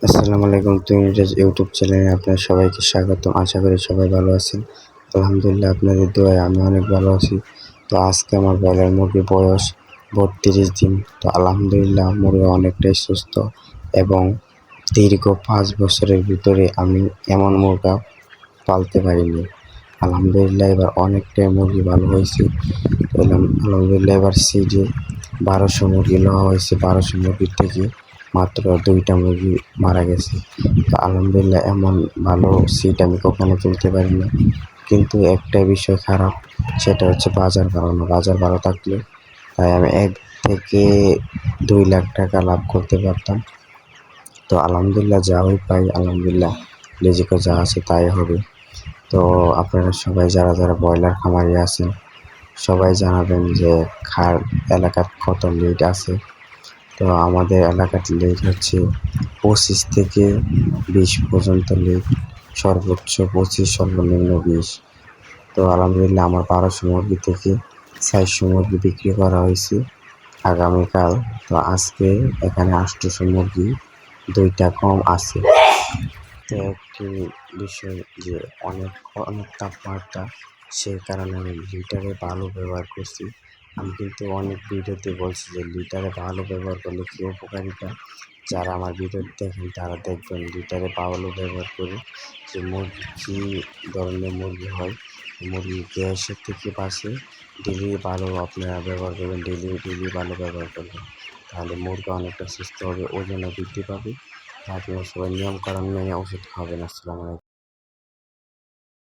আসসালামু আলাইকুম টুইনিটাস ইউটিউব চ্যানেলে আপনার সবাইকে স্বাগতম। আশা করি সবাই ভালো আছেন। আলহামদুলিল্লাহ আপনাদের দোয়ায় আমি অনেক ভালো আছি। তো আজকে আমার ব্রয়লার মুরগির বয়স ৩২ দিন। তো আলহামদুলিল্লাহ মুরগি অনেকটাই সুস্থ এবং দীর্ঘ 5 বছরের ভিতরে আমি এমন মুরগা পালতে পারিনি। আলহামদুলিল্লাহ এবার অনেকটাই মুরগি ভালো হয়েছে। আলহামদুলিল্লাহ এবার সিডে 1200 মুরগি নেওয়া হয়েছে। 1200 মুরগির থেকে মাত্র 2টা মুরগি মারা গেছে। তো আলহামদুলিল্লাহ এমন ভালো সিট আমি কখনো তুলতে পারিনি। কিন্তু একটাই বিষয় খারাপ, সেটা হচ্ছে বাজার ভালো না। বাজার ভালো থাকলে তাই আমি 1 থেকে 2 লাখ টাকা লাভ করতে পারতাম। তো আলহামদুলিল্লাহ যা পাই আলহামদুলিল্লাহ রিজিকে যা আছে তাই হবে। তো আপনারা সবাই যারা ব্রয়লার খামারি আছেন সবাই জানাবেন যে এলাকার কত লিড আছে। তো আমাদের এলাকার লিড হচ্ছে 25 থেকে 20 পর্যন্ত লিড, সর্বোচ্চ 25, সর্বনিম্ন 20। তো আলহামদুলিল্লাহ আমার 1200 মুরগি থেকে 400 মুরগি বিক্রি করা হয়েছে আগামীকাল। তো আজকে এখানে 800 মুরগি, 2টা কম আছে। তো একটি বিষয় যে অনেক তাপমাত্রা, সেই কারণে আমি লিটারে ভালো ব্যবহার করছি। আমি কিন্তু অনেক ভিডিওতে বলছি যে লিটারে ভালো ব্যবহার করলে কী উপকারিতা। যারা আমার ভিডিও দেখেন তারা দেখবেন লিটারে ভালো ব্যবহার করে যে মুরগি কী ধরনের মুরগি হয়। মুরগি গ্যাসের থেকে বাঁচে। ডেলি ভালো আপনারা ব্যবহার করবেন, ডেলি ভালো ব্যবহার করবেন, তাহলে মুরগি অনেকটা সুস্থ হবে, ওজনও বৃদ্ধি পাবে। আপনারা সবাই নিয়মকানুন মেনে ওষুধ খাবেন। আসসালামু আলাইকুম।